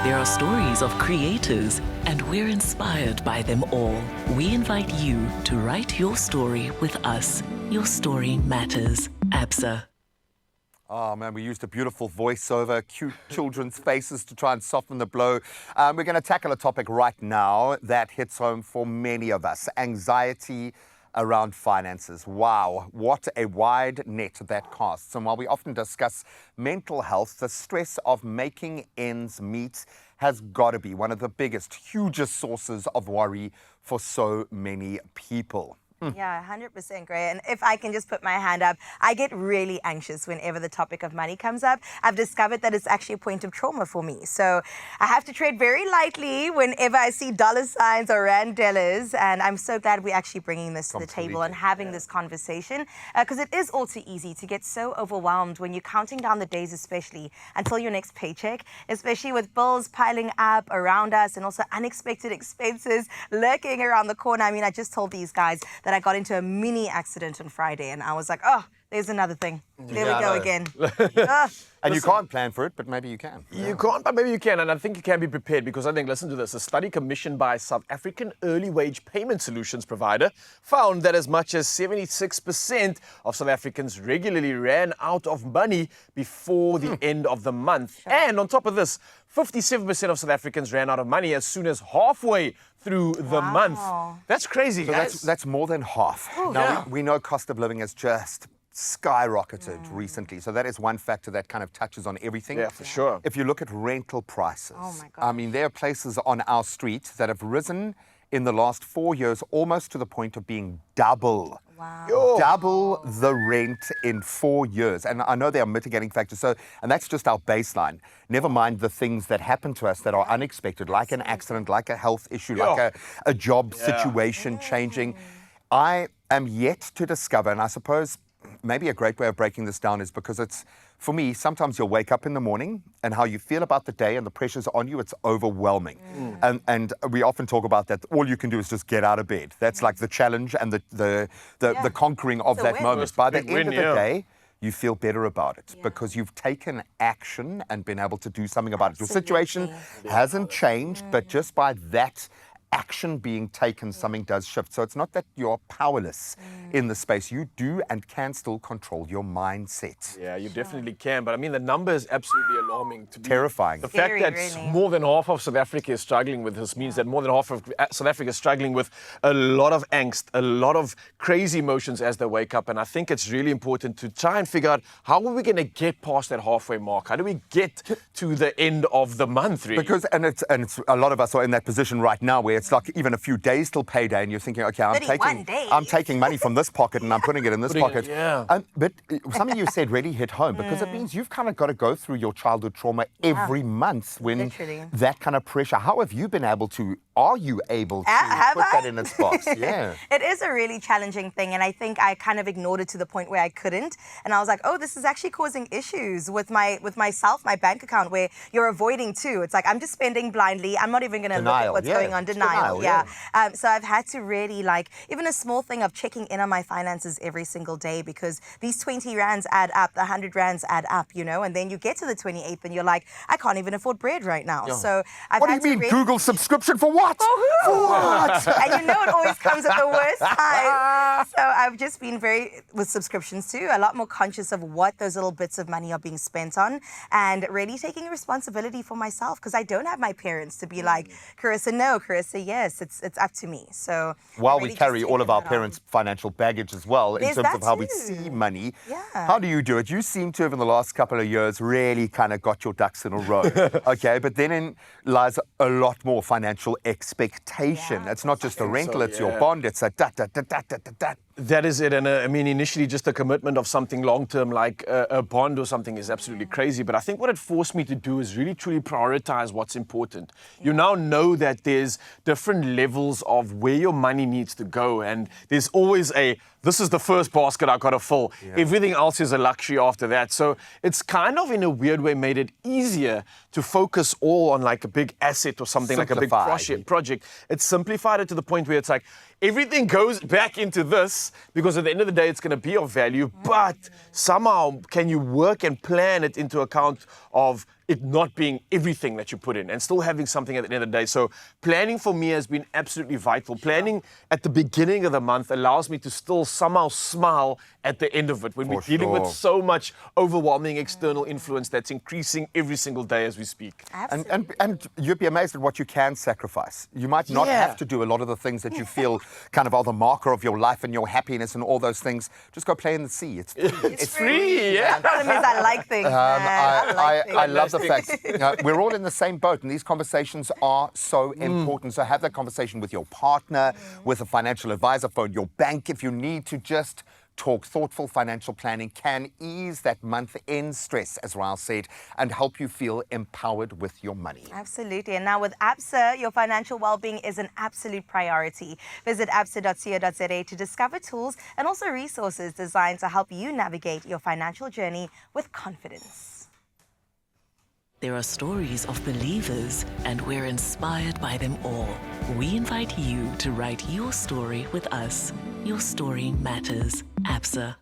There are stories of creators, and we're inspired by them all. We invite you to write your story with us. Your story matters. ABSA. Oh man, we used a beautiful voiceover, cute children's faces to try and soften the blow. We're going to tackle a topic right now that hits home for many of us: anxiety around finances. Wow, what a wide net that casts. And while we often discuss mental health, the stress of making ends meet has got to be one of the biggest, hugest sources of worry for so many people. Yeah, 100% great. And if I can just put my hand up, I get really anxious whenever the topic of money comes up. I've discovered that it's actually a point of trauma for me. So I have to tread very lightly whenever I see dollar signs or randellas. And I'm so glad we're actually bringing this to the table and having this conversation, because it is all too easy to get so overwhelmed when you're counting down the days, especially until your next paycheck, especially with bills piling up around us and also unexpected expenses lurking around the corner. I mean, I just told these guys that I got into a mini accident on Friday, and I was like, oh, there's another thing. There we go again. And you can't plan for it, but maybe you can. You can't, but maybe you can, and I think you can be prepared, because I think, listen to this, a study commissioned by South African early wage payment solutions provider found that as much as 76% of South Africans regularly ran out of money before the end of the month. Sure. And on top of this, 57% of South Africans ran out of money as soon as halfway through the month. That's crazy, so guys. That's more than half. Now, we know cost of living has just skyrocketed recently. So that is one factor that kind of touches on everything. Yeah, for sure. If you look at rental prices, oh my God. I mean, there are places on our street that have risen in the last 4 years almost to the point of being double. Wow. Double the rent in 4 years. And I know there are mitigating factors. So, and that's just our baseline. Never mind the things that happen to us that are unexpected, like an accident, like a health issue, like a job situation changing. I am yet to discover, and I suppose maybe a great way of breaking this down is because it's, for me, sometimes you'll wake up in the morning and how you feel about the day and the pressures on you, it's overwhelming. And we often talk about that all you can do is just get out of bed. That's like the challenge and the conquering of that moment. By the end of the day, you feel better about it because you've taken action and been able to do something about it. Your situation hasn't changed, but just by that action being taken, something does shift. So it's not that you're powerless in the space. You do and can still control your mindset. Yeah, you definitely can. But I mean, the number is absolutely alarming. Terrifying. The fact that more than half of South Africa is struggling with this means that more than half of South Africa is struggling with a lot of angst, a lot of crazy emotions as they wake up. And I think it's really important to try and figure out how are we going to get past that halfway mark? How do we get to the end of the month, really? Because, and it's a lot of us are in that position right now where it's like even a few days till payday and you're thinking, okay, I'm taking money from this pocket and I'm putting it in this pocket. But something you said really hit home, because it means you've kind of got to go through your childhood trauma every month when that kind of pressure. How have you been able to, are you able to put that in its box? Yeah. It is a really challenging thing, and I think I kind of ignored it to the point where I couldn't. And I was like, oh, this is actually causing issues with myself, my bank account, where you're avoiding too. It's like I'm just spending blindly. I'm not even going to look at what's going on. Denial. So I've had to really, like, even a small thing of checking in on my finances every single day, because these 20 rands add up, the 100 rands add up, you know, and then you get to the 28th and you're like, I can't even afford bread right now. So I've what do you mean, Google subscription for what? For what? And you know it always comes at the worst time. So I've just been with subscriptions too, a lot more conscious of what those little bits of money are being spent on, and really taking responsibility for myself, because I don't have my parents to be like, Carissa, no, Carissa, yes, it's up to me. So while we carry all of our parents' financial baggage as well, in terms of how we see money, how do you do it? You seem to have, in the last couple of years, really kind of got your ducks in a row. Okay, but then in lies a lot more financial expectation. It's not just a rental, it's your bond, it's a That is it. And I mean, initially just a commitment of something long-term like a bond or something is absolutely crazy. But I think what it forced me to do is really truly prioritize what's important. You now know that there's different levels of where your money needs to go. And there's always this is the first basket I've got to fill. Everything else is a luxury after that. So it's kind of in a weird way made it easier to focus all on like a big asset or something like a big project. It's simplified it to the point where it's like, everything goes back into this because at the end of the day, it's going to be of value. But somehow, can you work and plan it into account of it not being everything that you put in and still having something at the end of the day. So planning for me has been absolutely vital. Planning at the beginning of the month allows me to still somehow smile at the end of it when we're dealing with so much overwhelming external influence that's increasing every single day as we speak. And you'd be amazed at what you can sacrifice. You might not have to do a lot of the things that you feel kind of are the marker of your life and your happiness and all those things. Just go play in the sea. It's free. It's free, yeah. The problem is I like things, man. I love the fact we're all in the same boat, and these conversations are so important. So have that conversation with your partner, with a financial advisor, phone your bank if you need to just talk. Thoughtful financial planning can ease that month-end stress, as Rael said, and help you feel empowered with your money. Absolutely. And now with ABSA, your financial well-being is an absolute priority. Visit absa.co.za to discover tools and also resources designed to help you navigate your financial journey with confidence. There are stories of believers, and we're inspired by them all. We invite you to write your story with us. Your story matters. ABSA.